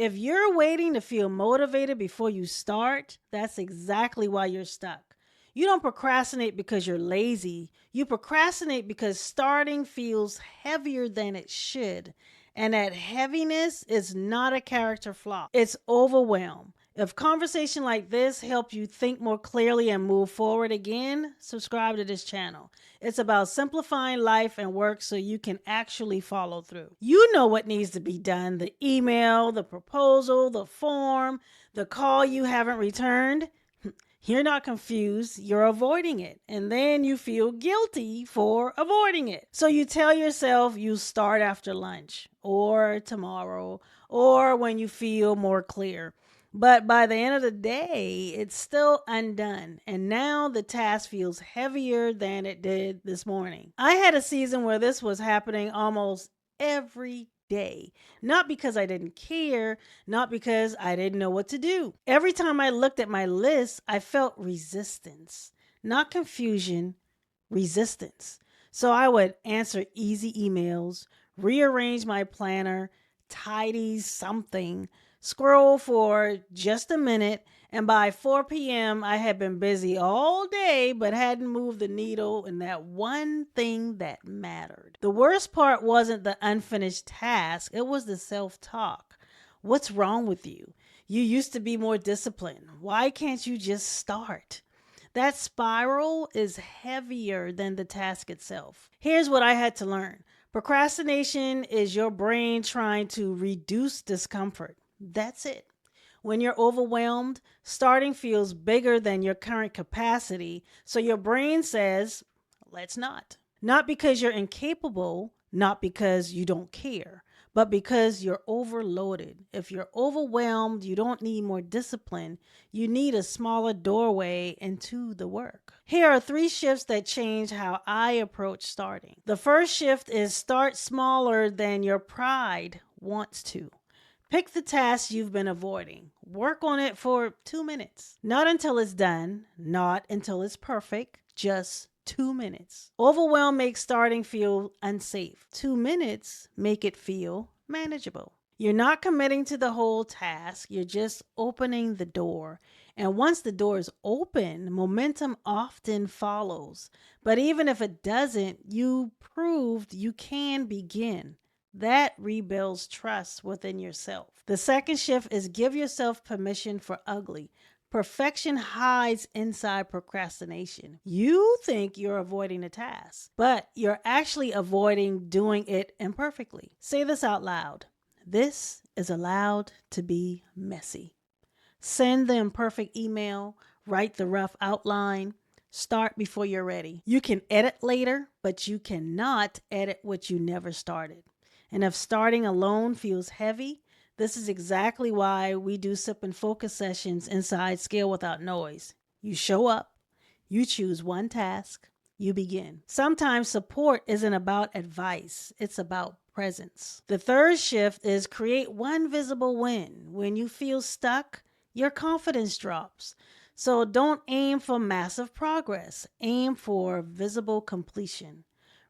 If you're waiting to feel motivated before you start, that's exactly why you're stuck. You don't procrastinate because you're lazy. You procrastinate because starting feels heavier than it should. And that heaviness is not a character flaw, it's overwhelm. If conversation like this help you think more clearly and move forward again, subscribe to this channel. It's about simplifying life and work so you can actually follow through. You know what needs to be done: the email, the proposal, the form, the call you haven't returned. You're not confused, you're avoiding it. And then you feel guilty for avoiding it. So you tell yourself you start after lunch or tomorrow or when you feel more clear. But by the end of the day, it's still undone. And now the task feels heavier than it did this morning. I had a season where this was happening almost every day. Not because I didn't care, not because I didn't know what to do. Every time I looked at my list, I felt resistance, not confusion, resistance. So I would answer easy emails, rearrange my planner, tidy something, scroll for just a minute, and by 4 p.m., I had been busy all day but hadn't moved the needle in that one thing that mattered. The worst part wasn't the unfinished task, it was the self-talk. What's wrong with you? You used to be more disciplined. Why can't you just start? That spiral is heavier than the task itself. Here's what I had to learn. Procrastination is your brain trying to reduce discomfort. That's it. When you're overwhelmed, starting feels bigger than your current capacity, so your brain says, let's not. Not because you're incapable, not because you don't care, but because you're overloaded. If you're overwhelmed, you don't need more discipline. You need a smaller doorway into the work. Here are 3 shifts that change how I approach starting. The first shift is start smaller than your pride wants to. Pick the task you've been avoiding. Work on it for 2 minutes. Not until it's done, not until it's perfect, just 2 minutes. Overwhelm makes starting feel unsafe. 2 minutes make it feel manageable. You're not committing to the whole task, you're just opening the door. And once the door is open, momentum often follows. But even if it doesn't, you proved you can begin. That rebuilds trust within yourself. The second shift is give yourself permission for ugly. Perfection hides inside procrastination. You think you're avoiding a task, but you're actually avoiding doing it imperfectly. Say this out loud. This is allowed to be messy. Send the imperfect email, write the rough outline, start before you're ready. You can edit later, but you cannot edit what you never started. And if starting alone feels heavy, this is exactly why we do sip and focus sessions inside Scale Without Noise. You show up, you choose one task, you begin. Sometimes support isn't about advice, it's about presence. The third shift is create one visible win. When you feel stuck, your confidence drops. So don't aim for massive progress, aim for visible completion.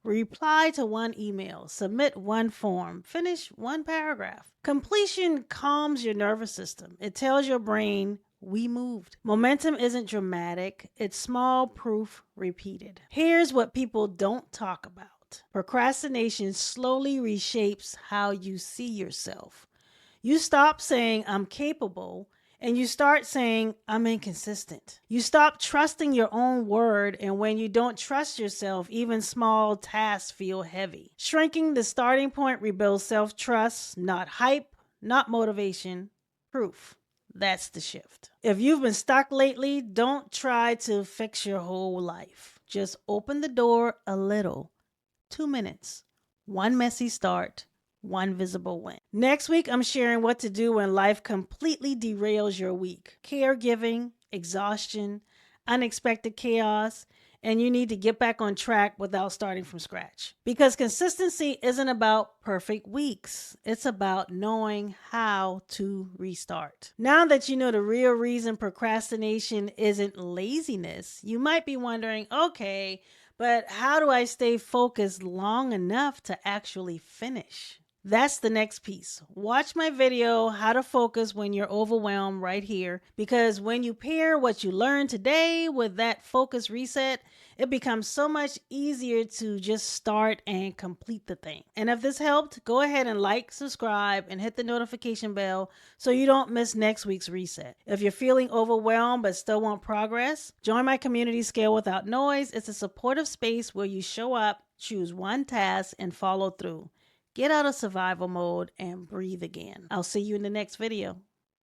Reply to one email, submit one form, finish one paragraph. Completion calms your nervous system. It tells your brain, we moved. Momentum isn't dramatic, it's small proof repeated. Here's what people don't talk about. Procrastination slowly reshapes how you see yourself. You stop saying, I'm capable, and you start saying, I'm inconsistent. You stop trusting your own word, and when you don't trust yourself, even small tasks feel heavy. Shrinking the starting point rebuilds self-trust, not hype, not motivation, proof. That's the shift. If you've been stuck lately, don't try to fix your whole life. Just open the door a little. 2 minutes. One messy start. One visible win. Next week, I'm sharing what to do when life completely derails your week. Caregiving, exhaustion, unexpected chaos, and you need to get back on track without starting from scratch. Because consistency isn't about perfect weeks. It's about knowing how to restart. Now that you know the real reason procrastination isn't laziness, you might be wondering, okay, but how do I stay focused long enough to actually finish? That's the next piece. Watch my video, How to Focus When You're Overwhelmed, right here, because when you pair what you learned today with that focus reset, it becomes so much easier to just start and complete the thing. And if this helped, go ahead and like, subscribe, and hit the notification bell so you don't miss next week's reset. If you're feeling overwhelmed but still want progress, join my community Scale Without Noise. It's a supportive space where you show up, choose one task, and follow through. Get out of survival mode and breathe again. I'll see you in the next video.